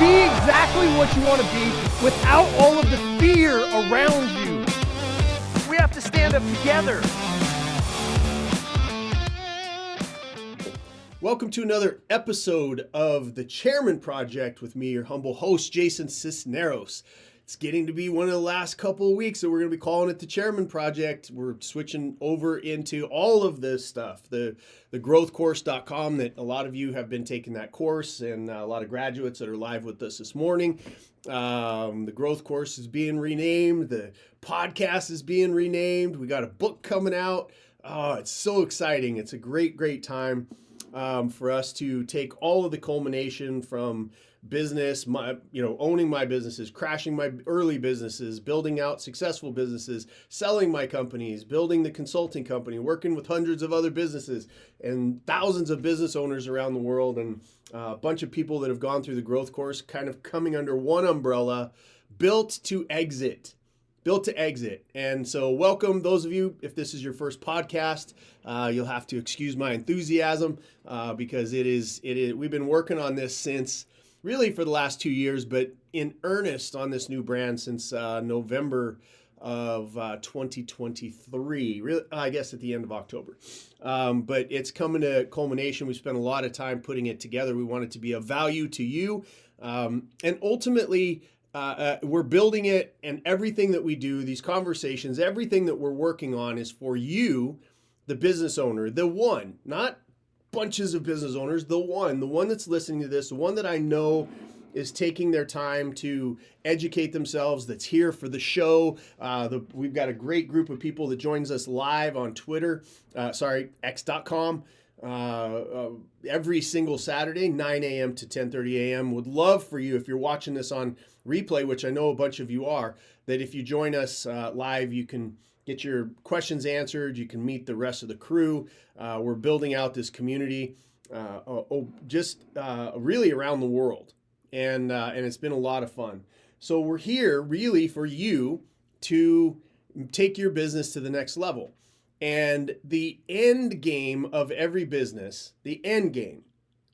Be exactly what you want to be without all of the fear around you. We have to stand up together. Welcome to another episode of The Chairman Project with me, your humble host, Jason Sisneros. It's getting to be one of the last couple of weeks that we're going to be calling it The Chairman Project. We're switching over into all of this stuff, the growthcourse.com, that a lot of you have been taking that course, and a lot of graduates that are live with us this morning. The growth course is being renamed. The podcast is being renamed. We got a book coming out. Oh, it's so exciting. It's a great time. For us to take all of the culmination from business, owning my businesses, crashing my early businesses, building out successful businesses, selling my companies, building the consulting company, working with hundreds of other businesses and thousands of business owners around the world, and a bunch of people that have gone through the growth course, kind of coming under one umbrella, built to exit. And so welcome those of you, if this is your first podcast, you'll have to excuse my enthusiasm because we've been working on this since really for the last 2 years, but in earnest on this new brand since November of 2023, really, I guess at the end of October. But it's coming to culmination. We spent a lot of time putting it together. We want it to be of value to you. And ultimately, we're building it, and everything that we do, these conversations, everything that we're working on is for you, the business owner, the one, not bunches of business owners, the one that's listening to this, the one that I know is taking their time to educate themselves, that's here for the show. We've got a great group of people that joins us live on Twitter, x.com. Every single Saturday, 9 a.m. to 10:30 a.m. Would love for you, if you're watching this on replay, which I know a bunch of you are, that if you join us live, you can get your questions answered. You can meet the rest of the crew. We're building out this community really around the world, and it's been a lot of fun. So we're here really for you to take your business to the next level. And the end game of every business, the end game,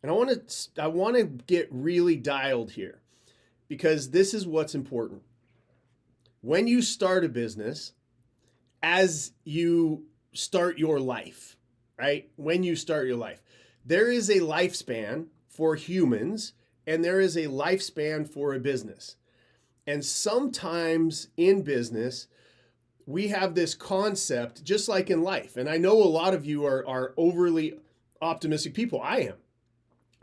and I want to get really dialed here, because this is what's important. When you start a business, as you start your life, right? When you start your life, there is a lifespan for humans, and there is a lifespan for a business. And sometimes in business, we have this concept, just like in life. And I know a lot of you are overly optimistic people. I am.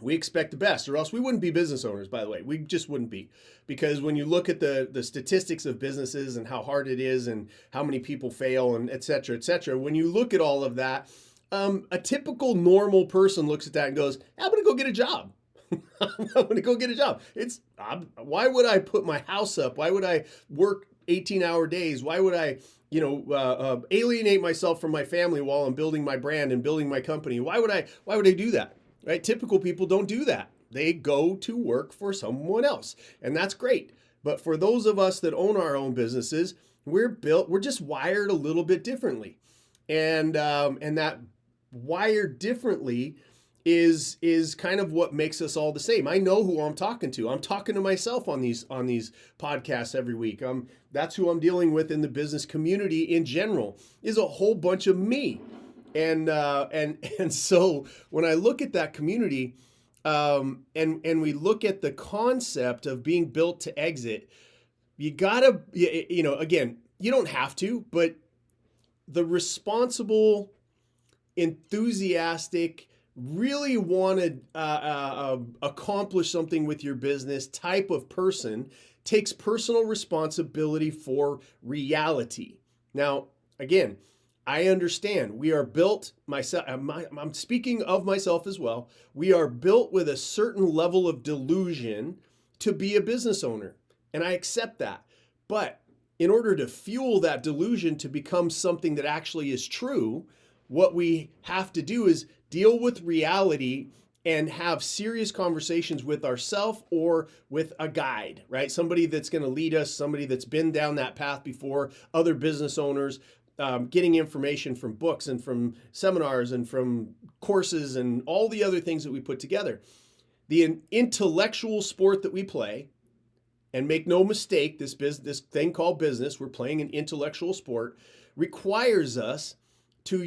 We expect the best, or else we wouldn't be business owners, by the way. We just wouldn't be. Because when you look at the statistics of businesses and how hard it is and how many people fail and et cetera, when you look at all of that, a typical normal person looks at that and goes, I'm going to go get a job. I'm going to go get a job. Why would I put my house up? Why would I work 18-hour days? Why would I alienate myself from my family while I'm building my brand and building my company? Why would I do that? Right? Typical people don't do that. They go to work for someone else, and that's great. But for those of us that own our own businesses, we're just wired a little bit differently, and that wired differently is kind of what makes us all the same. I know who I'm talking to. I'm talking to myself on these podcasts every week. That's who I'm dealing with in the business community in general, is a whole bunch of me. And so when I look at that community, and we look at the concept of being built to exit, you gotta, again, you don't have to, but the responsible, enthusiastic, really want to accomplish something with your business type of person takes personal responsibility for reality. Now, again, I understand we are built, I'm speaking of myself as well, we are built with a certain level of delusion to be a business owner, and I accept that. But in order to fuel that delusion to become something that actually is true, what we have to do is deal with reality and have serious conversations with ourselves or with a guide, right? Somebody that's going to lead us, somebody that's been down that path before, other business owners, getting information from books and from seminars and from courses and all the other things that we put together. The intellectual sport that we play, and make no mistake, this thing called business, we're playing an intellectual sport, requires us to,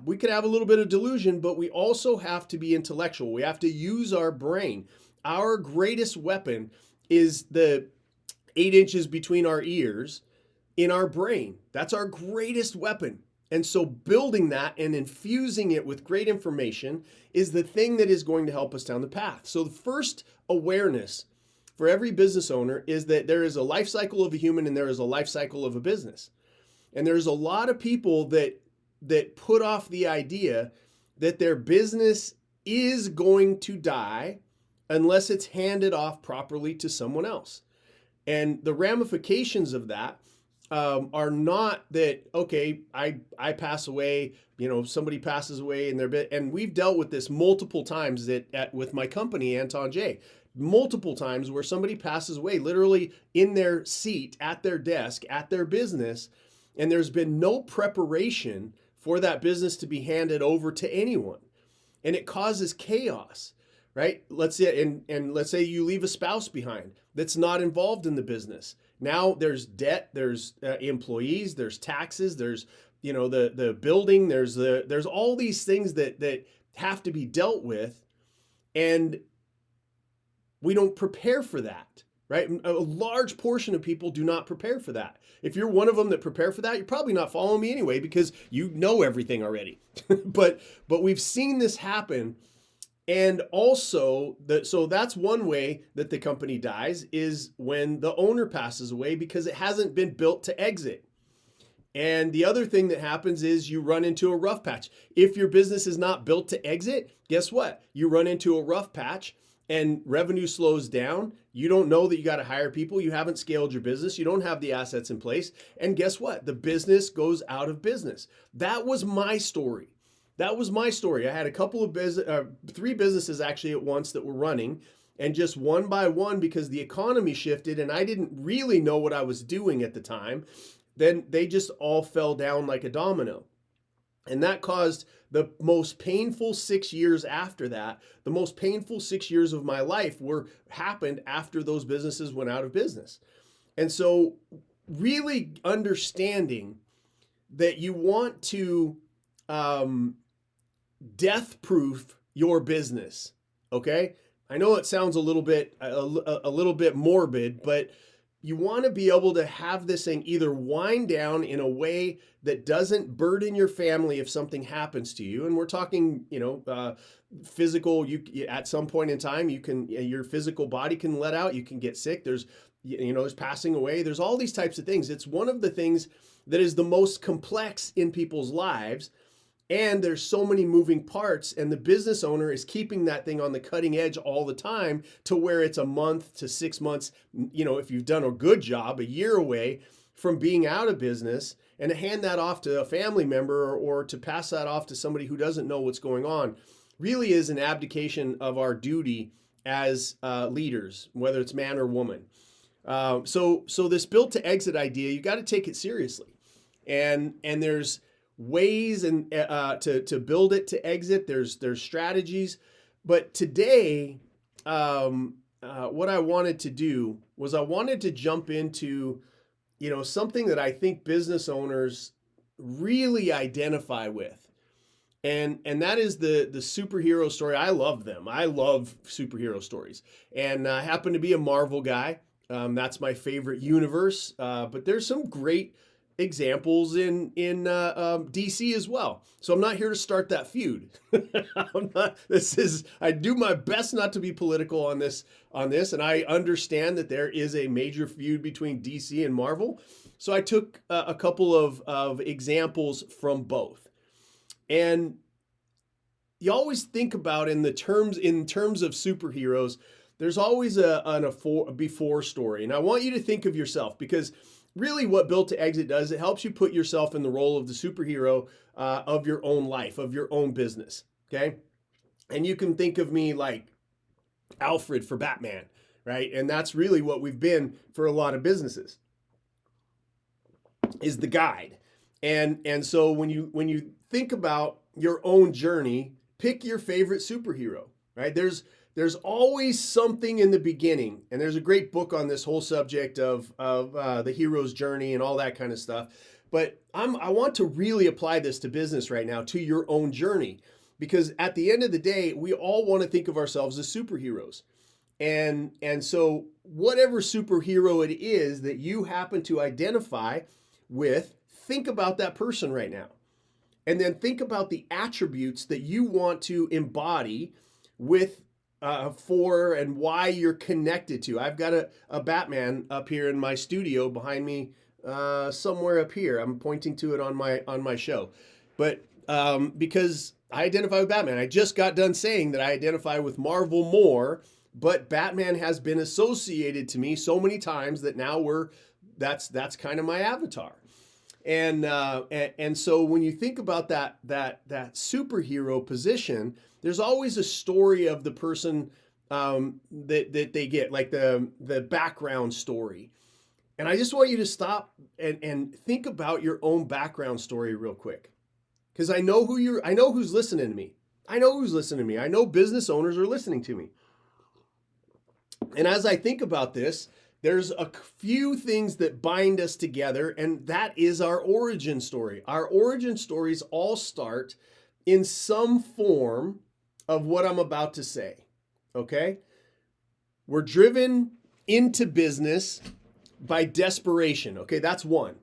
we could have a little bit of delusion, but we also have to be intellectual. We have to use our brain. Our greatest weapon is the 8 inches between our ears in our brain. That's our greatest weapon. And so building that and infusing it with great information is the thing that is going to help us down the path. So the first awareness for every business owner is that there is a life cycle of a human and there is a life cycle of a business. And there's a lot of people that put off the idea that their business is going to die unless it's handed off properly to someone else. And the ramifications of that are not that, okay, I pass away, somebody passes away and we've dealt with this multiple times with my company, Anton J. Multiple times where somebody passes away literally in their seat, at their desk, at their business, and there's been no preparation for that business to be handed over to anyone. And it causes chaos, right? Let's say, and let's say you leave a spouse behind that's not involved in the business. Now there's debt, there's employees, there's taxes, there's the building, there's all these things that have to be dealt with, and we don't prepare for that, right? A large portion of people do not prepare for that. If you're one of them that prepare for that, you're probably not following me anyway because you know everything already. but we've seen this happen. And also, so that's one way that the company dies is when the owner passes away because it hasn't been built to exit. And the other thing that happens is you run into a rough patch. If your business is not built to exit, guess what? You run into a rough patch and revenue slows down. You don't know that you got to hire people. You haven't scaled your business. You don't have the assets in place. And guess what? The business goes out of business. That was my story. I had a couple of 3 businesses actually at once that were running, and just one by one, because the economy shifted and I didn't really know what I was doing at the time, then they just all fell down like a domino. And that caused the most painful 6 years after that. The most painful 6 years of my life happened after those businesses went out of business. And so really understanding that you want to death-proof your business, okay? I know it sounds a little bit morbid, but you want to be able to have this thing either wind down in a way that doesn't burden your family if something happens to you. And we're talking, physical. You at some point in time, your physical body can let out. You can get sick. There's passing away. There's all these types of things. It's one of the things that is the most complex in people's lives. And there's so many moving parts, and the business owner is keeping that thing on the cutting edge all the time to where it's a month to 6 months, if you've done a good job, a year away from being out of business, and to hand that off to a family member or to pass that off to somebody who doesn't know what's going on really is an abdication of our duty as leaders, whether it's man or woman. So this built to exit idea, you got to take it seriously. And there's ways and to build it to exit. There's strategies, but today, what I wanted to do was I wanted to jump into, something that I think business owners really identify with, and that is the superhero story. I love them. I love superhero stories, and I happen to be a Marvel guy. That's my favorite universe. But there's some great examples in DC as well. So I'm not here to start that feud. I do my best not to be political on this, and I understand that there is a major feud between DC and Marvel. So I took a couple of examples from both. And you always think about in terms of superheroes, there's always a before story. And I want you to think of yourself, because really what Built to Exit does, it helps you put yourself in the role of the superhero of your own life, of your own business, okay? And you can think of me like Alfred for Batman, right? And that's really what we've been for a lot of businesses, is the guide. And so when you think about your own journey, pick your favorite superhero, right? There's there's always something in the beginning. And there's a great book on this whole subject of the hero's journey and all that kind of stuff. But I want to really apply this to business right now, to your own journey. Because at the end of the day, we all want to think of ourselves as superheroes. And so whatever superhero it is that you happen to identify with, think about that person right now. And then think about the attributes that you want to embody with for and why you're connected to. I've got a Batman up here in my studio behind me, somewhere up here. I'm pointing to it on my show. But because I identify with Batman. I just got done saying that I identify with Marvel more, but Batman has been associated to me so many times that now that's kind of my avatar. And so when you think about that superhero position, there's always a story of the person that they get, like the background story. And I just want you to stop and think about your own background story real quick. Because I know who's listening to me. I know business owners are listening to me. And as I think about this, there's a few things that bind us together, and that is our origin story. Our origin stories all start in some form of what I'm about to say, okay? We're driven into business by desperation, okay? That's one.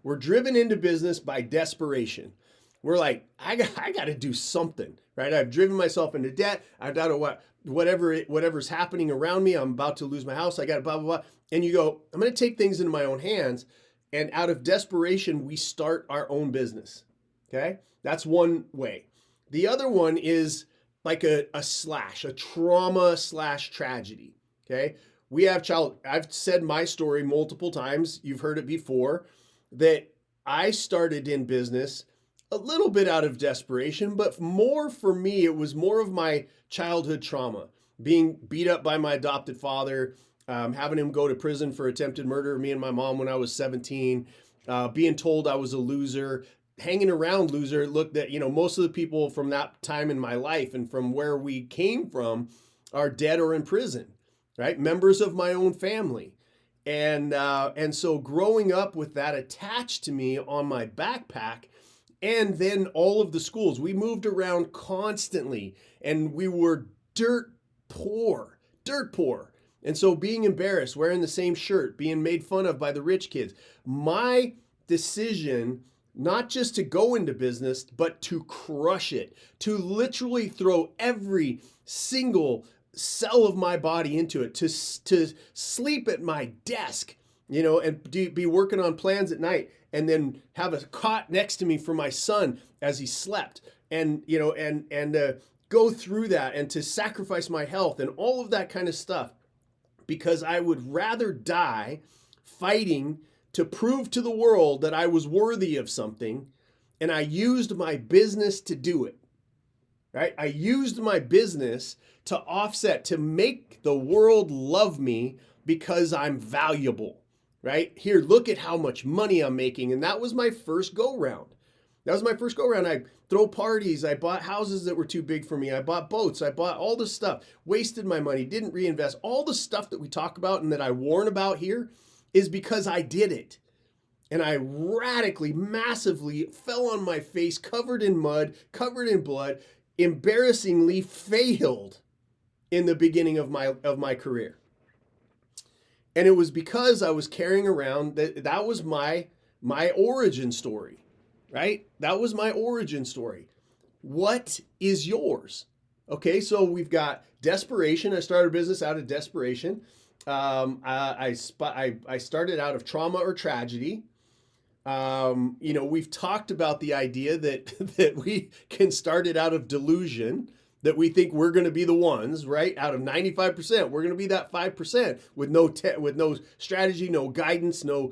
We're driven into business by desperation. We're like, I got to do something, right? I've driven myself into debt. I've got to whatever's happening around me. I'm about to lose my house. I got to blah, blah, blah. And you go, I'm going to take things into my own hands. And out of desperation, we start our own business. Okay. That's one way. The other one is like a trauma / tragedy. Okay. I've said my story multiple times. You've heard it before, that I started in business a little bit out of desperation, but more for me, it was more of my childhood trauma, being beat up by my adopted father, having him go to prison for attempted murder of me and my mom when I was 17, being told I was a loser, hanging around loser. Look, that, most of the people from that time in my life and from where we came from are dead or in prison, right? Members of my own family. And so growing up with that attached to me on my backpack, and then all of the schools, we moved around constantly, and we were dirt poor. And so being embarrassed, wearing the same shirt, being made fun of by the rich kids, my decision, not just to go into business, but to crush it, to literally throw every single cell of my body into it, to sleep at my desk, and be working on plans at night, and then have a cot next to me for my son as he slept, and go through that, and to sacrifice my health and all of that kind of stuff, because I would rather die fighting to prove to the world that I was worthy of something, and I used my business to do it, right? I used my business to offset, to make the world love me because I'm valuable. Right? Here, look at how much money I'm making. And that was my first go round. I throw parties. I bought houses that were too big for me. I bought boats. I bought all this stuff, wasted my money, didn't reinvest. All the stuff that we talk about and that I warn about here is because I did it. And I radically, massively fell on my face, covered in mud, covered in blood, embarrassingly failed in the beginning of my career. And it was because I was carrying around that was my origin story, right? That was my origin story. What is yours? Okay, so we've got desperation. I started a business out of desperation. I started out of trauma or tragedy. We've talked about the idea that we can start it out of delusion, that we think we're going to be the ones, right? Out of 95%, we're going to be that 5% with no strategy, no guidance, no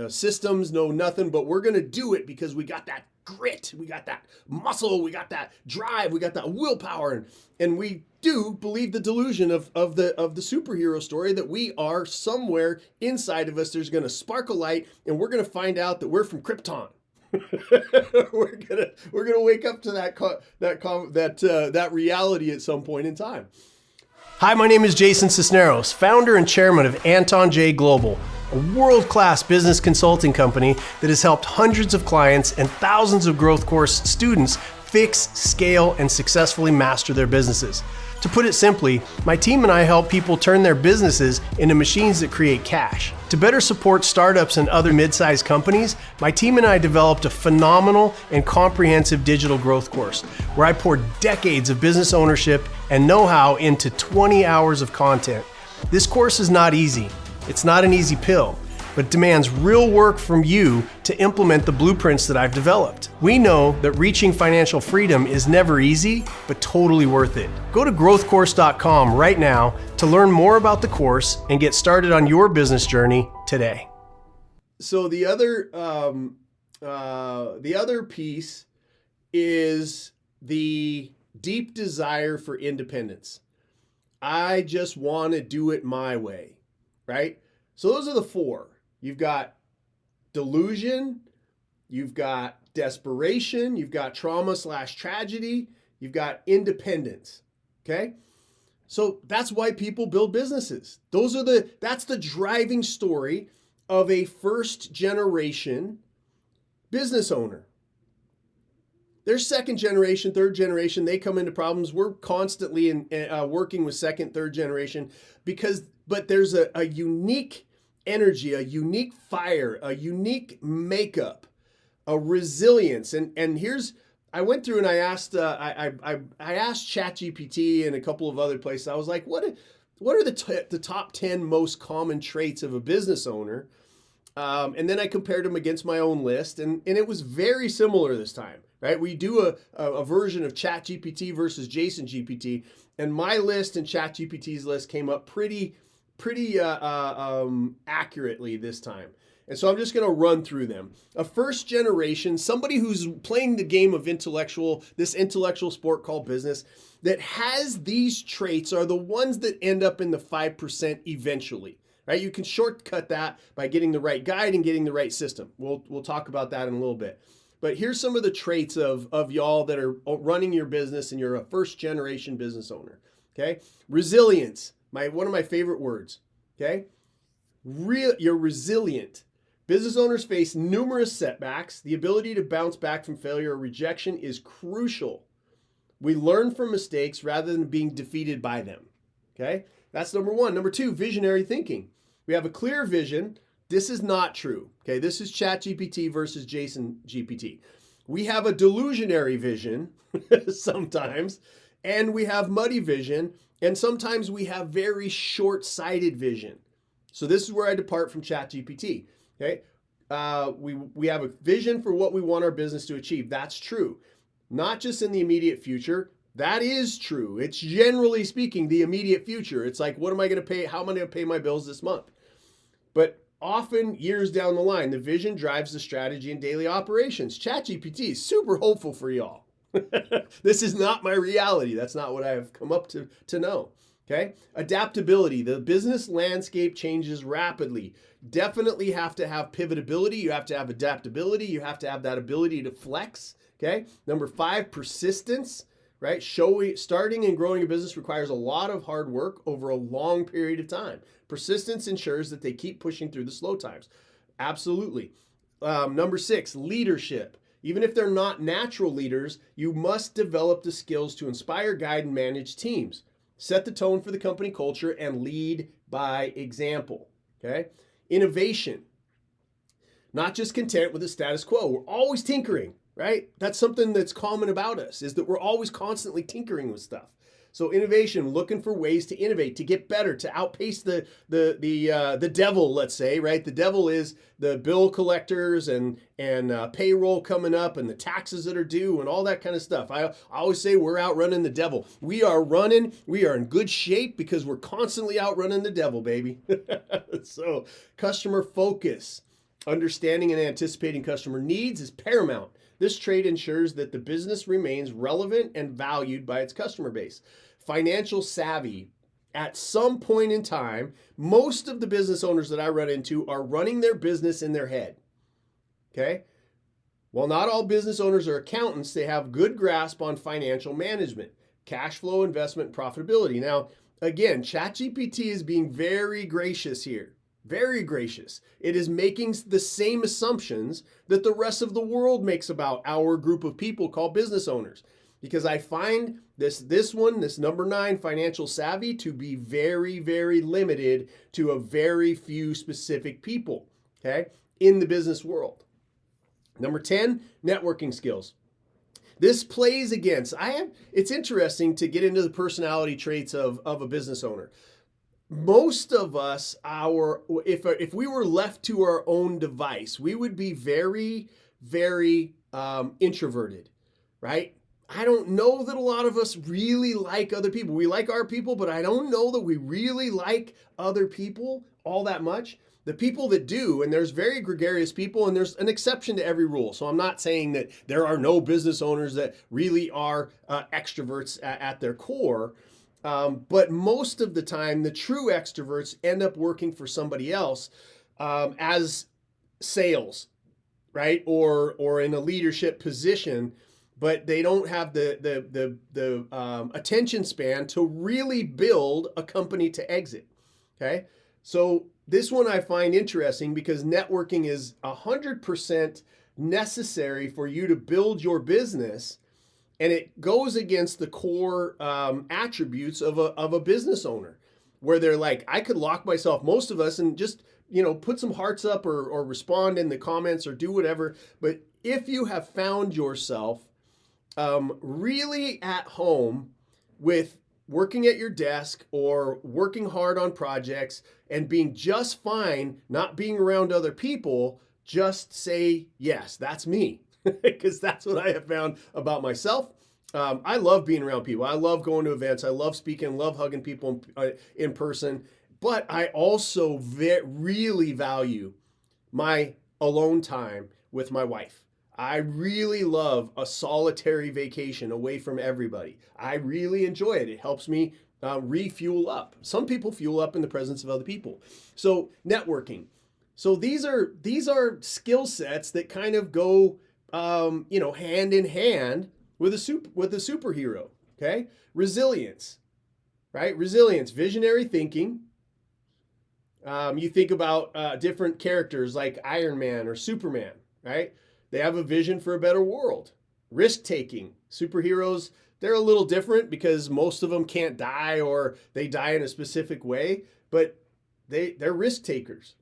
systems, no nothing. But we're going to do it because we got that grit, we got that muscle, we got that drive, we got that willpower, and we do believe the delusion of the superhero story that we are somewhere inside of us. There's going to spark a light, and we're going to find out that we're from Krypton. we're gonna wake up to that reality at some point in time. Hi, my name is Jason Sisneros, founder and chairman of Anton J Global, a world-class business consulting company that has helped hundreds of clients and thousands of growth course students fix, scale, and successfully master their businesses. To put it simply, my team and I help people turn their businesses into machines that create cash. To better support startups and other mid-sized companies, my team and I developed a phenomenal and comprehensive digital growth course where I poured decades of business ownership and know-how into 20 hours of content. This course is not easy. It's not an easy pill, but it demands real work from you to implement the blueprints that I've developed. We know that reaching financial freedom is never easy, but totally worth it. Go to growthcourse.com right now to learn more about the course and get started on your business journey today. So the other piece is the deep desire for independence. I just want to do it my way, right? So those are the four. You've got delusion, you've got desperation, you've got trauma/tragedy, you've got independence, okay? So that's why people build businesses. That's the driving story of a first generation business owner. They're second generation, third generation, they come into problems. We're constantly working with second, third generation but there's a unique energy, a unique fire, a unique makeup, a resilience. And I went through and I asked I asked ChatGPT and a couple of other places. I was like, what are the top 10 most common traits of a business owner? And then I compared them against my own list, and it was very similar this time, right? We do a version of ChatGPT versus Jason GPT, and my list and ChatGPT's list came up pretty accurately this time. And so I'm just going to run through them. A first generation, somebody who's playing the game of this intellectual sport called business, that has these traits are the ones that end up in the 5% eventually, right? You can shortcut that by getting the right guide and getting the right system. We'll talk about that in a little bit. But here's some of the traits of y'all that are running your business and you're a first generation business owner, okay? Resilience. One of my favorite words, okay? You're resilient. Business owners face numerous setbacks. The ability to bounce back from failure or rejection is crucial. We learn from mistakes rather than being defeated by them, okay? That's number one. Number two, visionary thinking. We have a clear vision. This is not true, okay? This is ChatGPT versus Jason GPT. We have a delusionary vision sometimes, and we have muddy vision, and sometimes we have very short-sighted vision. So this is where I depart from ChatGPT, okay? We have a vision for what we want our business to achieve. That's true. Not just in the immediate future. That is true. It's generally speaking the immediate future. It's like, what am I going to pay? How am I going to pay my bills this month? But often years down the line, the vision drives the strategy and daily operations. ChatGPT is super hopeful for y'all. This is not my reality. That's not what I have come up to know. Okay. Adaptability. The business landscape changes rapidly. Definitely have to have pivotability. You have to have adaptability. You have to have that ability to flex. Okay. Number 5, persistence, right? Starting and growing a business requires a lot of hard work over a long period of time. Persistence ensures that they keep pushing through the slow times. Absolutely. Number 6, leadership. Even if they're not natural leaders, you must develop the skills to inspire, guide, and manage teams. Set the tone for the company culture and lead by example, okay? Innovation. Not just content with the status quo. We're always tinkering, right? That's something that's common about us, is that we're always constantly tinkering with stuff. So innovation, looking for ways to innovate, to get better, to outpace the devil, let's say, right? The devil is the bill collectors and payroll coming up and the taxes that are due and all that kind of stuff. I always say we're outrunning the devil. We are in good shape because we're constantly outrunning the devil, baby. So customer focus, understanding and anticipating customer needs is paramount. This trait ensures that the business remains relevant and valued by its customer base. Financial savvy. At some point in time, most of the business owners that I run into are running their business in their head. Okay? While not all business owners are accountants, they have good grasp on financial management, cash flow, investment, and profitability. Now, again, ChatGPT is being very gracious here. Very gracious. It is making the same assumptions that the rest of the world makes about our group of people called business owners. Because I find this number 9, financial savvy, to be very, very limited to a very few specific people, okay, in the business world. Number 10, networking skills. This plays against, it's interesting to get into the personality traits of a business owner. Most of us, if we were left to our own device, we would be very, very introverted, right? I don't know that a lot of us really like other people. We like our people, but I don't know that we really like other people all that much. The people that do, and there's very gregarious people, and there's an exception to every rule. So I'm not saying that there are no business owners that really are extroverts at their core. But most of the time, the true extroverts end up working for somebody else as sales, right? Or in a leadership position, but they don't have the attention span to really build a company to exit. Okay, so this one I find interesting because networking is 100% necessary for you to build your business. And it goes against the core attributes of a business owner, where they're like, I could lock myself, most of us, and just, put some hearts up or respond in the comments or do whatever. But if you have found yourself really at home with working at your desk or working hard on projects and being just fine, not being around other people, just say, yes, that's me. Because that's what I have found about myself. I love being around people. I love going to events. I love speaking, love hugging people in person. But I also really value my alone time with my wife. I really love a solitary vacation away from everybody. I really enjoy it. It helps me refuel up. Some people fuel up in the presence of other people. So networking. So these are skill sets that kind of go hand in hand with a superhero. Okay, resilience, right? Resilience, visionary thinking. You think about different characters like Iron Man or Superman, right? They have a vision for a better world. Risk taking. Superheroes, they're a little different because most of them can't die or they die in a specific way, but they're risk takers.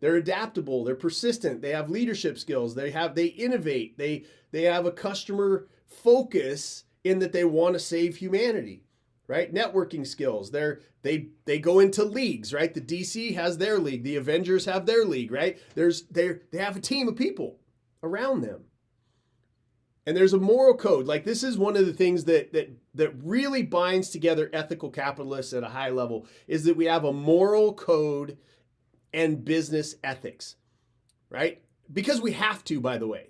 They're adaptable, they're persistent, they have leadership skills, they innovate, they have a customer focus in that they want to save humanity, right? Networking skills, they go into leagues, right? The DC has their league, the Avengers have their league, right? They have a team of people around them. And there's a moral code. Like, this is one of the things that really binds together ethical capitalists at a high level, is that we have a moral code and business ethics, right? Because we have to, by the way,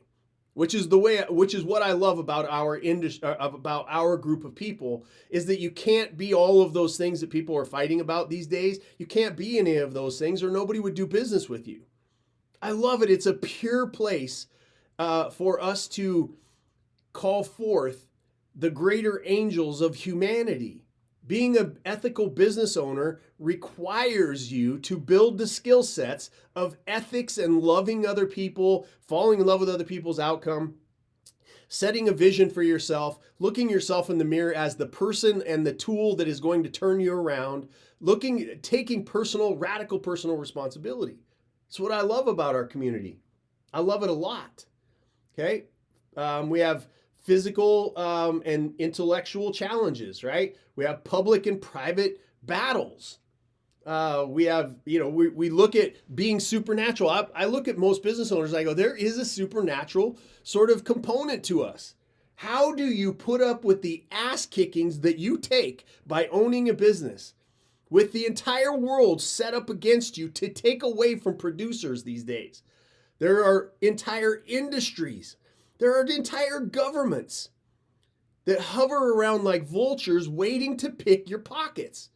which is what I love about our industry, about our group of people, is that you can't be all of those things that people are fighting about these days. You can't be any of those things, or nobody would do business with you. I love it. It's a pure place for us to call forth the greater angels of humanity. Being an ethical business owner requires you to build the skill sets of ethics and loving other people, falling in love with other people's outcome, setting a vision for yourself, looking yourself in the mirror as the person and the tool that is going to turn you around, taking radical personal responsibility. It's what I love about our community. I love it a lot. Okay. We have physical and intellectual challenges, right? We have public and private battles. We have, we look at being supernatural. I look at most business owners and I go, there is a supernatural sort of component to us. How do you put up with the ass kickings that you take by owning a business, with the entire world set up against you to take away from producers these days? There are entire industries. There are entire governments that hover around like vultures waiting to pick your pockets.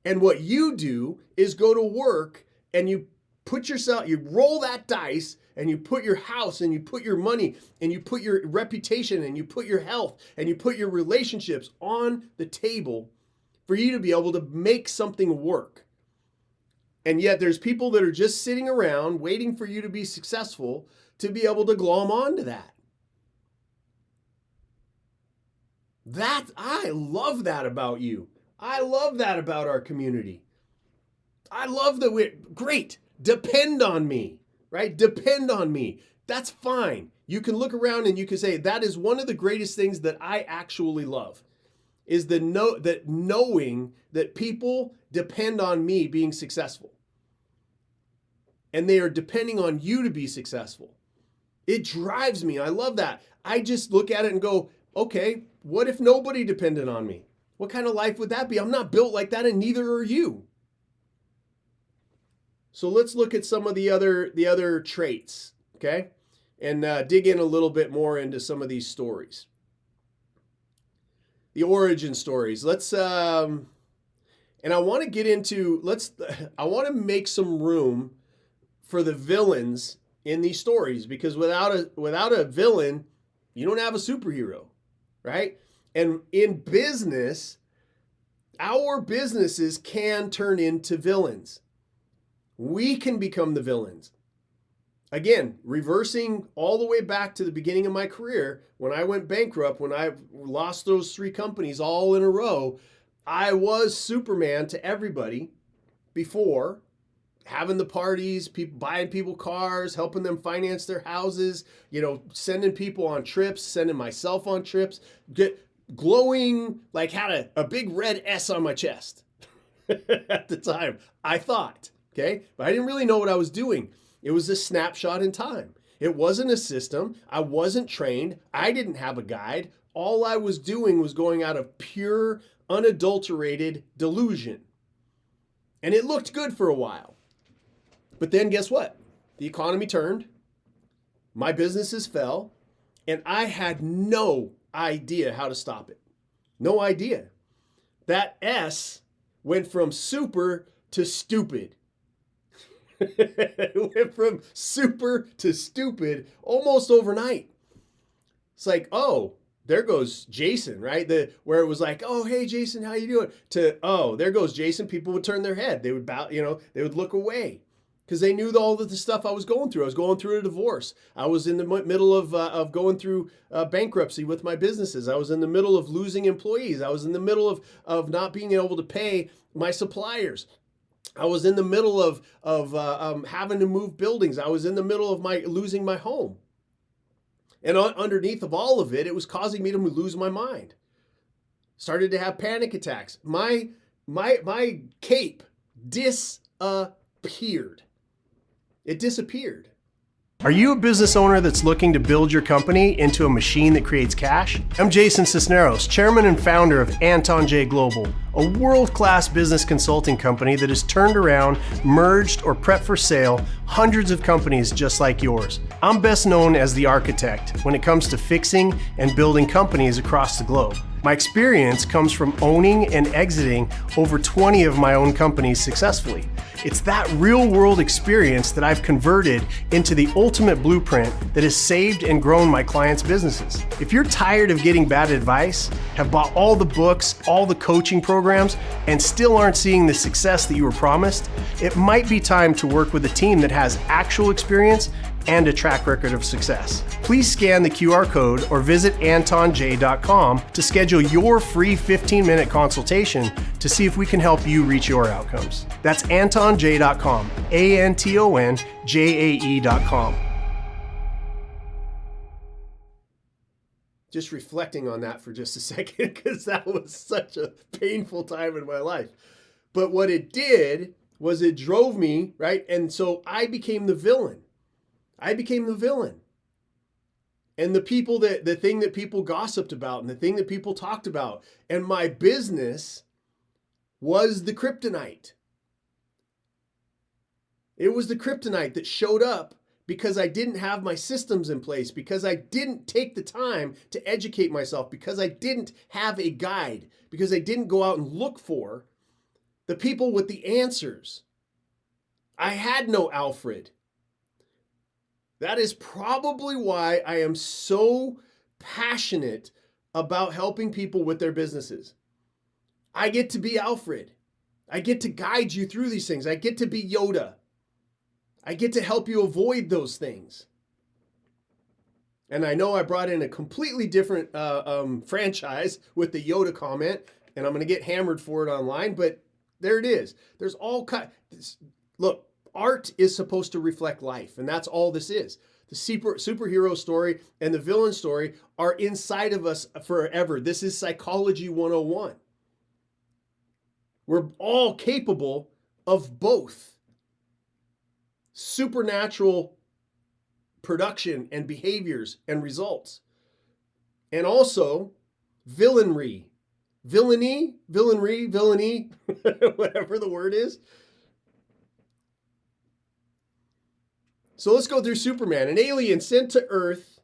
And what you do is go to work and you roll that dice and you put your house and you put your money and you put your reputation and you put your health and you put your relationships on the table for you to be able to make something work. And yet there's people that are just sitting around waiting for you to be successful to be able to glom onto that. I love that about you. I love that about our community. I love that great, depend on me, right? Depend on me. That's fine. You can look around and you can say, that is one of the greatest things that I actually love, is that knowing that people depend on me being successful. And they are depending on you to be successful. It drives me. I love that. I just look at it and go, okay, what if nobody depended on me? What kind of life would that be? I'm not built like that, and neither are you. So let's look at some of the other traits, okay? And dig in a little bit more into some of these stories. The origin stories. Let's and I want to get into I want to make some room for the villains in these stories, because without a villain, you don't have a superhero, right? And in business, our businesses can turn into villains. We can become the villains. Again, reversing all the way back to the beginning of my career, when I went bankrupt, when I lost those 3 companies all in a row, I was Superman to everybody before, having the parties, people buying people cars, helping them finance their houses, sending people on trips, sending myself on trips, glowing, like had a big red S on my chest at the time, I thought, okay? But I didn't really know what I was doing. It was a snapshot in time. It wasn't a system. I wasn't trained. I didn't have a guide. All I was doing was going out of pure, unadulterated delusion. And it looked good for a while. But then guess what? The economy turned, my businesses fell, and I had no idea how to stop it. No idea. That S went from super to stupid. It went from super to stupid almost overnight. It's like, oh, there goes Jason, right? Where it was like, oh, hey, Jason, how you doing? To, oh, there goes Jason. People would turn their head. They would bow, they would look away. Because they knew all of the stuff I was going through. I was going through a divorce. I was in the middle of going through bankruptcy with my businesses. I was in the middle of losing employees. I was in the middle of not being able to pay my suppliers. I was in the middle of having to move buildings. I was in the middle of losing my home. And underneath of all of it, it was causing me to lose my mind. Started to have panic attacks. My cape disappeared. It disappeared. Are you a business owner that's looking to build your company into a machine that creates cash? I'm Jason Sisneros, chairman and founder of Anton J Global, a world-class business consulting company that has turned around, merged, or prepped for sale hundreds of companies just like yours. I'm best known as the architect when it comes to fixing and building companies across the globe. My experience comes from owning and exiting over 20 of my own companies successfully. It's that real-world experience that I've converted into the ultimate blueprint that has saved and grown my clients' businesses. If you're tired of getting bad advice, have bought all the books, all the coaching programs, and still aren't seeing the success that you were promised, it might be time to work with a team that has actual experience and a track record of success. Please scan the QR code or visit antonj.com to schedule your free 15-minute consultation to see if we can help you reach your outcomes. That's antonj.com, ANTONJAE.com. Just reflecting on that for just a second, because that was such a painful time in my life. But what it did was it drove me, right? And so I became the villain. And the thing that people gossiped about and the thing that people talked about. And my business was the kryptonite. It was the kryptonite that showed up because I didn't have my systems in place, because I didn't take the time to educate myself, because I didn't have a guide, because I didn't go out and look for the people with the answers. I had no Alfred. That is probably why I am so passionate about helping people with their businesses. I get to be Alfred. I get to guide you through these things. I get to be Yoda. I get to help you avoid those things. And I know I brought in a completely different franchise with the Yoda comment, and I'm going to get hammered for it online, but there it is. There's all kinds. Look, art is supposed to reflect life, and that's all this is. The superhero story and the villain story are inside of us forever. This is psychology 101. We're all capable of both supernatural production and behaviors and results, and also villainy, whatever the word is. So let's go through Superman, an alien sent to Earth,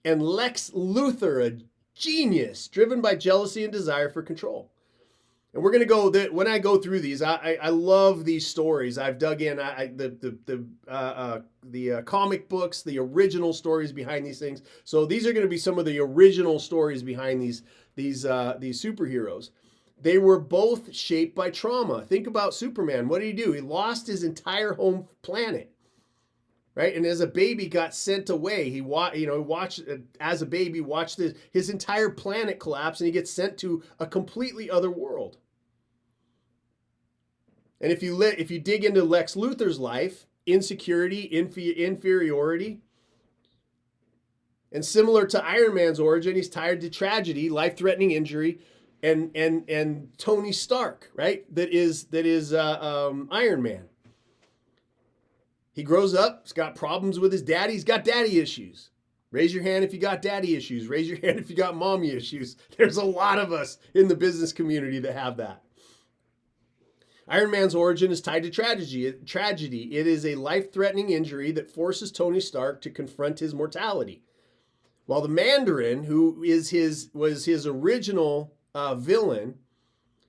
and Lex Luthor, a genius driven by jealousy and desire for control. And we're going to go, when I go through these, I love these stories. I've dug in the comic books, the original stories behind these things. So these are going to be some of the original stories behind these superheroes. They were both shaped by trauma. Think about Superman. What did he do? He lost his entire home planet, right? And as a baby got sent away. He watched as a baby, watched his entire planet collapse, and he gets sent to a completely other world. And if you dig into Lex Luthor's life, insecurity, inferiority, and similar to Iron Man's origin, he's tied to tragedy, life-threatening injury, and Tony Stark, right? That is Iron Man. He grows up, he's got problems with his daddy, he's got daddy issues. Raise your hand if you got daddy issues. Raise your hand if you got mommy issues. There's a lot of us in the business community that have that. Iron Man's origin is tied to tragedy. It is a life-threatening injury that forces Tony Stark to confront his mortality. While the Mandarin, who was his original villain,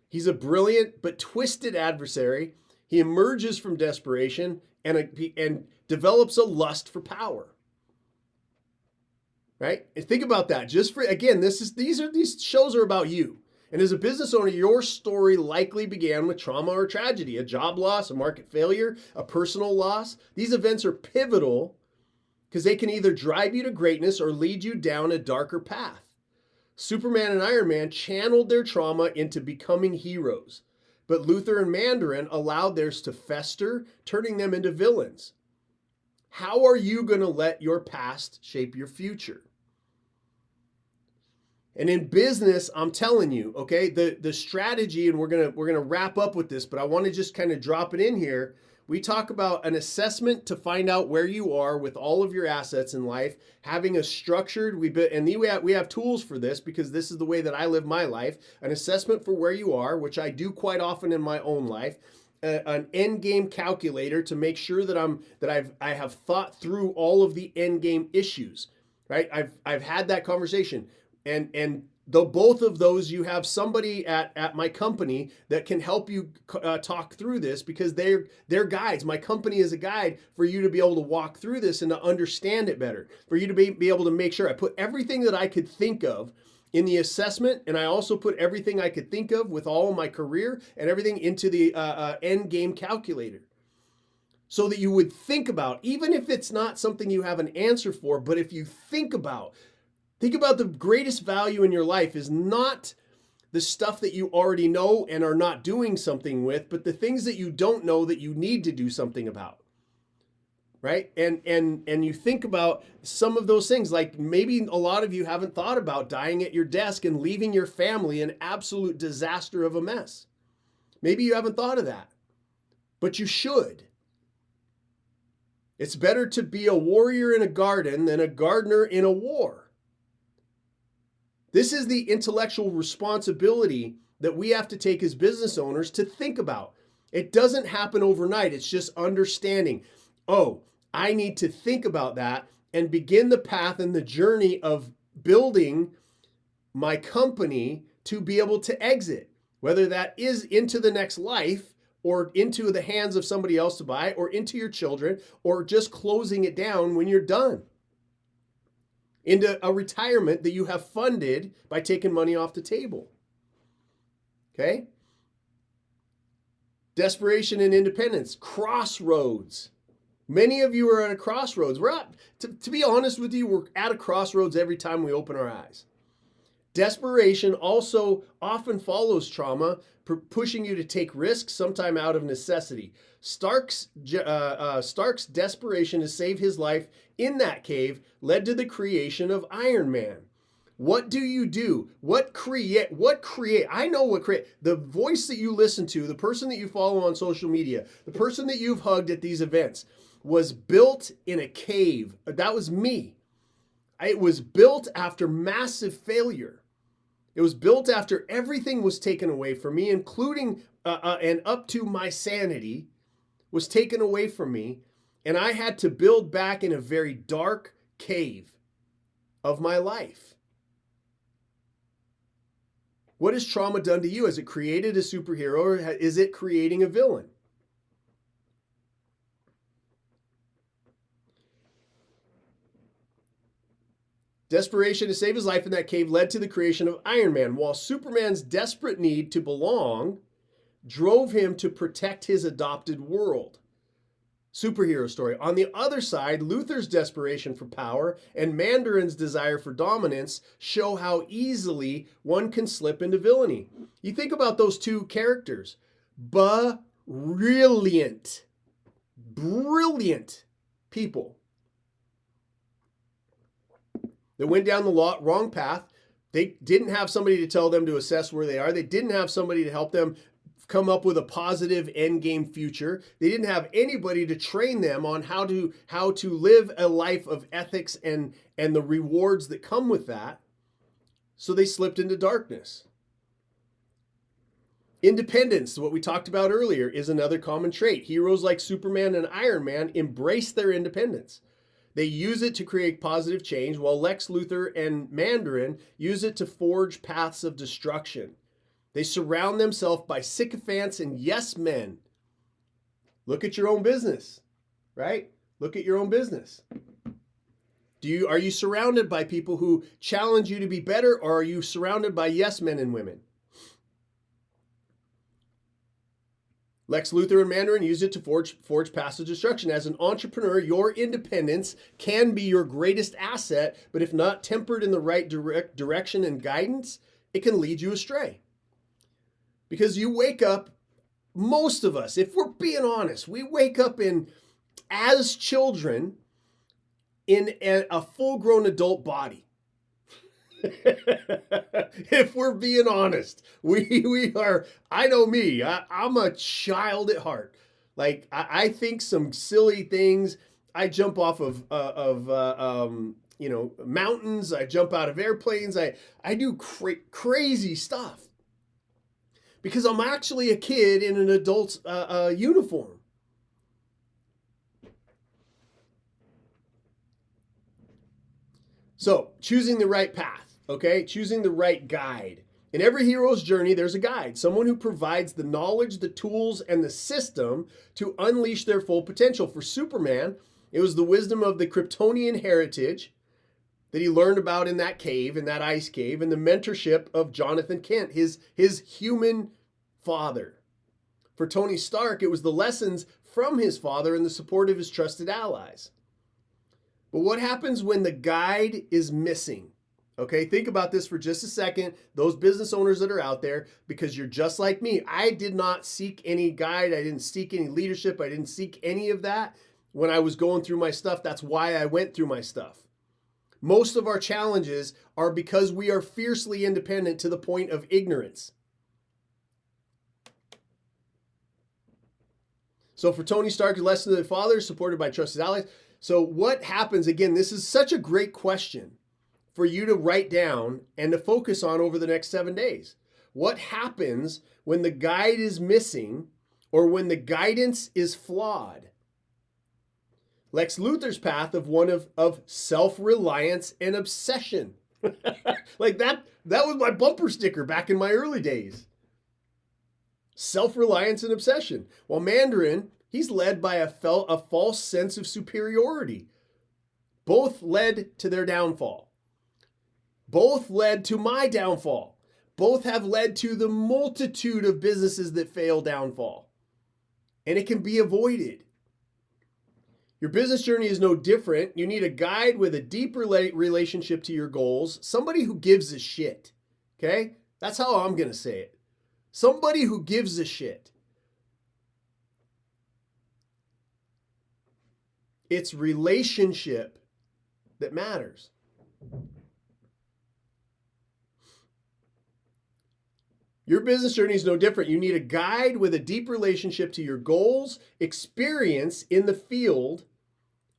he's a brilliant but twisted adversary. He emerges from desperation and develops a lust for power. Right? And think about that. Just for, again, these shows are about you. And as a business owner, your story likely began with trauma or tragedy, a job loss, a market failure, a personal loss. These events are pivotal because they can either drive you to greatness or lead you down a darker path. Superman and Iron Man channeled their trauma into becoming heroes, but Luthor and Mandarin allowed theirs to fester, turning them into villains. How are you going to let your past shape your future? And in business, I'm telling you, okay, the strategy, and we're gonna wrap up with this, but I want to just kind of drop it in here. We talk about an assessment to find out where you are with all of your assets in life, having a structured, we have tools for this because this is the way that I live my life, an assessment for where you are, which I do quite often in my own life, an end game calculator to make sure that I have thought through all of the end game issues, right? I've had that conversation. And though both of those, you have somebody at my company that can help you talk through this because they're guides. My company is a guide for you to be able to walk through this and to understand it better, for you to be able to make sure I put everything that I could think of in the assessment, and I also put everything I could think of with all of my career and everything into the end game calculator. So that you would think about, even if it's not something you have an answer for, but if you think about the greatest value in your life is not the stuff that you already know and are not doing something with, but the things that you don't know that you need to do something about, right? And you think about some of those things, like maybe a lot of you haven't thought about dying at your desk and leaving your family an absolute disaster of a mess. Maybe you haven't thought of that, but you should. It's better to be a warrior in a garden than a gardener in a war. This is the intellectual responsibility that we have to take as business owners to think about. It doesn't happen overnight. It's just understanding, I need to think about that and begin the path and the journey of building my company to be able to exit, whether that is into the next life or into the hands of somebody else to buy, or into your children, or just closing it down when you're done. Into a retirement that you have funded by taking money off the table. Okay? Desperation and independence, crossroads. Many of you are at a crossroads. To be honest with you, we're at a crossroads every time we open our eyes. Desperation also often follows trauma, pushing you to take risks, sometime out of necessity. Stark's desperation to save his life in that cave led to the creation of Iron Man. What do you do? What create? I know what create. The voice that you listen to, the person that you follow on social media, the person that you've hugged at these events was built in a cave. That was me. It was built after massive failure. It was built after everything was taken away from me, including and up to my sanity was taken away from me. And I had to build back in a very dark cave of my life. What has trauma done to you? Has it created a superhero, or is it creating a villain? Desperation to save his life in that cave led to the creation of Iron Man, while Superman's desperate need to belong drove him to protect his adopted world. Superhero story. On the other side, Luthor's desperation for power and Mandarin's desire for dominance show how easily one can slip into villainy. You think about those two characters. Brilliant people. They went down the wrong path. They didn't have somebody to tell them to assess where they are. They didn't have somebody to help them come up with a positive end game future. They didn't have anybody to train them on how to live a life of ethics and the rewards that come with that. So they slipped into darkness. Independence, what we talked about earlier, is another common trait. Heroes like Superman and Iron Man embrace their independence. They use it to create positive change, while Lex Luthor and Mandarin use it to forge paths of destruction. They surround themselves by sycophants and yes men. Look at your own business, right? Look at your own business. Are you surrounded by people who challenge you to be better, or are you surrounded by yes men and women? Lex Luthor and Mandarin use it to forge paths of destruction. As an entrepreneur, your independence can be your greatest asset, but if not tempered in the right direction and guidance, it can lead you astray. Because you wake up, most of us, if we're being honest, we wake up as children in a full-grown adult body. If we're being honest, we are. I know me. I'm a child at heart. Like I think some silly things. I jump off of mountains. I jump out of airplanes. I do crazy stuff because I'm actually a kid in an adult's uniform. So choosing the right path. Okay, choosing the right guide. In every hero's journey, there's a guide, someone who provides the knowledge, the tools, and the system to unleash their full potential. For Superman, it was the wisdom of the Kryptonian heritage that he learned about in that cave, in that ice cave, and the mentorship of Jonathan Kent, his human father. For Tony Stark, it was the lessons from his father and the support of his trusted allies. But what happens when the guide is missing? Okay, think about this for just a second. Those business owners that are out there, because you're just like me. I did not seek any guide. I didn't seek any leadership. I didn't seek any of that when I was going through my stuff. That's why I went through my stuff. Most of our challenges are because we are fiercely independent to the point of ignorance. So for Tony Stark, the lesson of the father, supported by trusted allies. So what happens, again, this is such a great question for you to write down and to focus on over the next 7 days. What happens when the guide is missing or when the guidance is flawed? Lex Luthor's path of one of self-reliance and obsession. Like that was my bumper sticker back in my early days. self-reliance and obsession. While Mandarin, he's led by a false sense of superiority. Both led to their downfall. Both led to my downfall. Both have led to the multitude of businesses that fail downfall. And it can be avoided. Your business journey is no different. You need a guide with a deep relationship to your goals. Somebody who gives a shit. Okay? That's how I'm going to say it. Somebody who gives a shit. It's relationship that matters. Your business journey is no different. You need a guide with a deep relationship to your goals, experience in the field,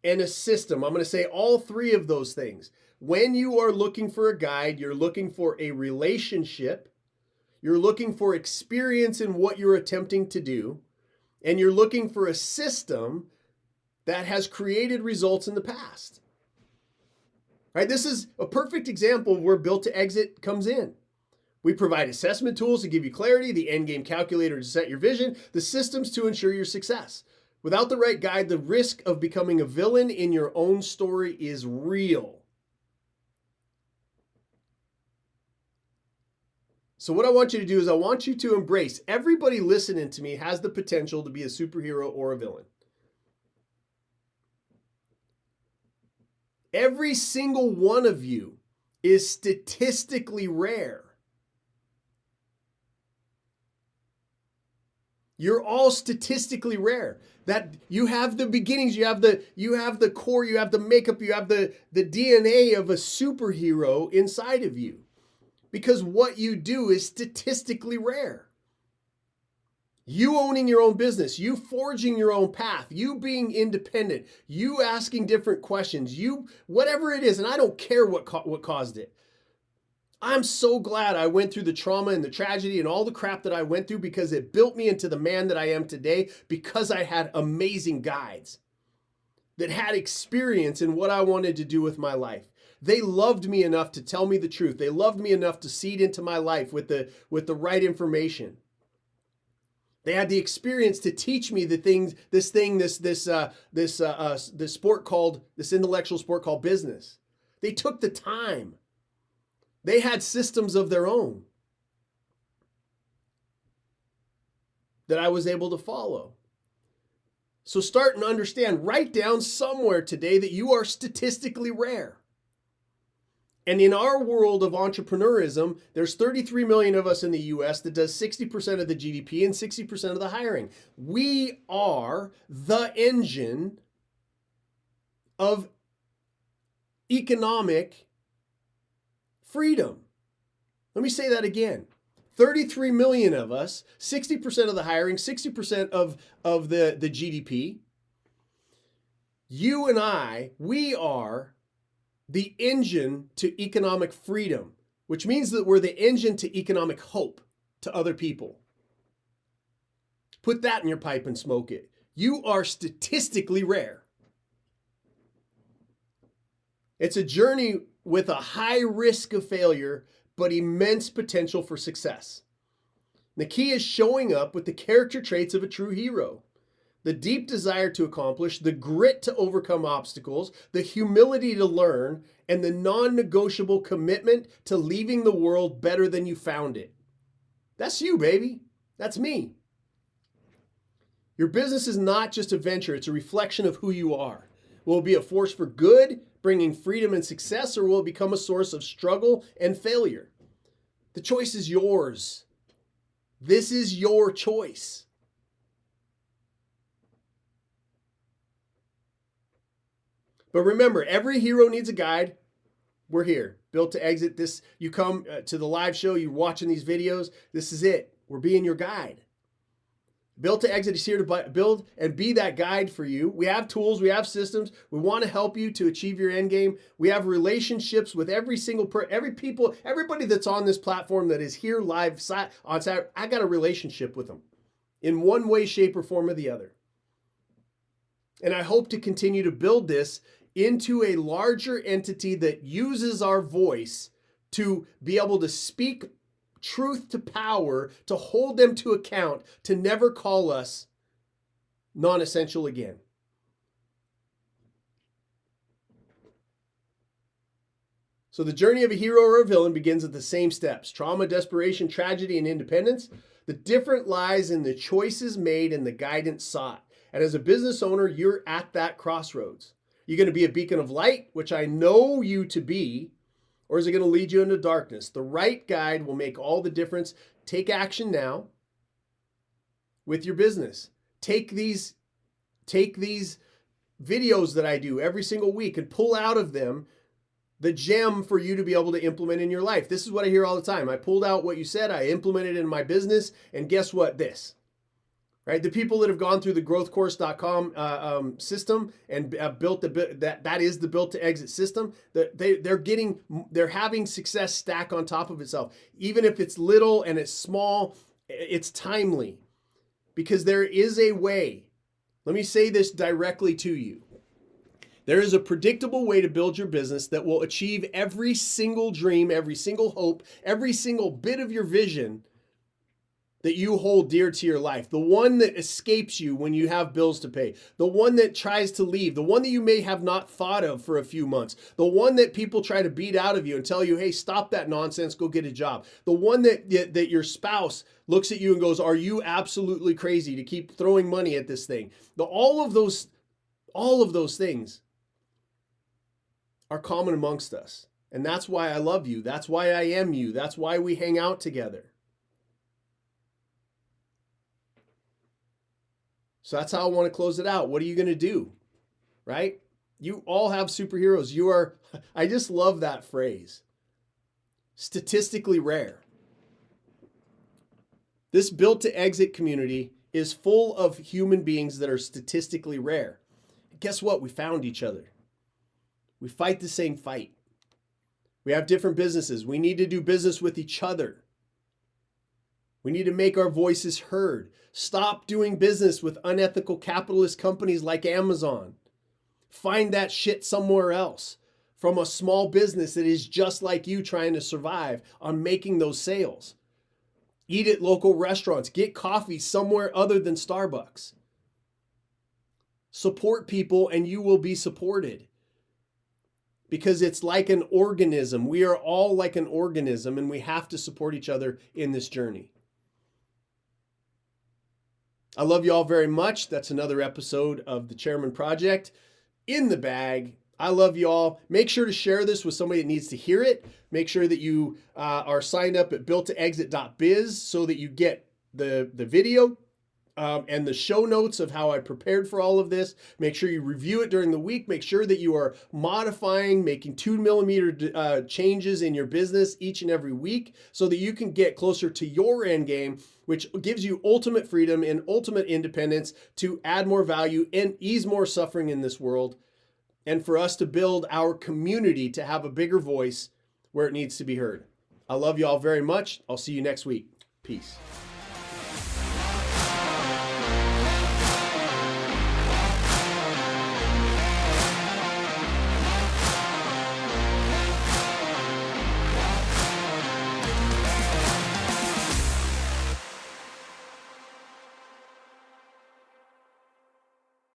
and a system. I'm going to say all three of those things. When you are looking for a guide, you're looking for a relationship, you're looking for experience in what you're attempting to do, and you're looking for a system that has created results in the past. Right? This is a perfect example of where Built to Exit comes in. We provide assessment tools to give you clarity, the end game calculator to set your vision, the systems to ensure your success. Without the right guide, the risk of becoming a villain in your own story is real. So what I want you to do is I want you to embrace, everybody listening to me has the potential to be a superhero or a villain. Every single one of you is statistically rare. You're all statistically rare. That you have the beginnings, you have the core, you have the makeup, you have the DNA of a superhero inside of you. Because what you do is statistically rare. You owning your own business, you forging your own path, you being independent, you asking different questions, you whatever it is, and I don't care what caused it. I'm so glad I went through the trauma and the tragedy and all the crap that I went through because it built me into the man that I am today because I had amazing guides that had experience in what I wanted to do with my life. They loved me enough to tell me the truth. They loved me enough to seed into my life with the right information. They had the experience to teach me the things, this intellectual sport called business. They took the time. They had systems of their own that I was able to follow. So start and understand, write down somewhere today that you are statistically rare. And in our world of entrepreneurism, there's 33 million of us in the US that does 60% of the GDP and 60% of the hiring. We are the engine of economic freedom. Let me say that again. 33 million of us, 60% of the hiring, 60% of the GDP. You and I, we are the engine to economic freedom, which means that we're the engine to economic hope to other people. Put that in your pipe and smoke it. You are statistically rare. It's a journey with a high risk of failure, but immense potential for success. The key is showing up with the character traits of a true hero. The deep desire to accomplish, the grit to overcome obstacles, the humility to learn, and the non-negotiable commitment to leaving the world better than you found it. That's you, baby. That's me. Your business is not just a venture, it's a reflection of who you are. Will it be a force for good, bringing freedom and success, or will it become a source of struggle and failure? The choice is yours. This is your choice. But remember, every hero needs a guide. We're here, Built to Exit. This, you come to the live show, you're watching these videos. This is it. We're being your guide. Built to Exit is here to build and be that guide for you. We have tools, we have systems. We want to help you to achieve your end game. We have relationships with everybody that's on this platform that is here live on Saturday. I got a relationship with them in one way, shape, or form or the other. And I hope to continue to build this into a larger entity that uses our voice to be able to speak truth to power to hold them to account to never call us non-essential again. So the journey of a hero or a villain begins at the same steps: trauma, desperation, tragedy, and independence. The difference lies in the choices made and the guidance sought. And as a business owner, you're at that crossroads. You're going to be a beacon of light, which I know you to be, or is it going to lead you into darkness? The right guide will make all the difference. Take action now with your business. Take these videos that I do every single week and pull out of them the gem for you to be able to implement in your life. This is what I hear all the time. I pulled out what you said, I implemented it in my business, and guess what? This. Right? The people that have gone through the growthcourse.com system and built that is the built to exit system, they're having success stack on top of itself. Even if it's little and it's small, it's timely, because there is a way. Let me say this directly to you. There is a predictable way to build your business that will achieve every single dream, every single hope, every single bit of your vision that you hold dear to your life. The one that escapes you when you have bills to pay. The one that tries to leave. The one that you may have not thought of for a few months. The one that people try to beat out of you and tell you, hey, stop that nonsense, go get a job. The one that your spouse looks at you and goes, are you absolutely crazy to keep throwing money at this thing? All of those things are common amongst us. And that's why I love you. That's why I am you. That's why we hang out together. So that's how I want to close it out. What are you going to do? Right? You all have superheroes. You are, I just love that phrase. Statistically rare. This built to exit community is full of human beings that are statistically rare. And guess what? We found each other. We fight the same fight. We have different businesses. We need to do business with each other. We need to make our voices heard. Stop doing business with unethical capitalist companies like Amazon. Find that shit somewhere else from a small business that is just like you trying to survive on making those sales. Eat at local restaurants. Get coffee somewhere other than Starbucks. Support people and you will be supported. Because it's like an organism. We are all like an organism and we have to support each other in this journey. I love you all very much. That's another episode of the Chairman Project in the bag. I love you all. Make sure to share this with somebody that needs to hear it. Make sure that you are signed up at builttoexit.biz so that you get the video and the show notes of how I prepared for all of this. Make sure you review it during the week. Make sure that you are modifying, making 2mm changes in your business each and every week so that you can get closer to your end game, which gives you ultimate freedom and ultimate independence to add more value and ease more suffering in this world, and for us to build our community to have a bigger voice where it needs to be heard. I love you all very much. I'll see you next week. Peace.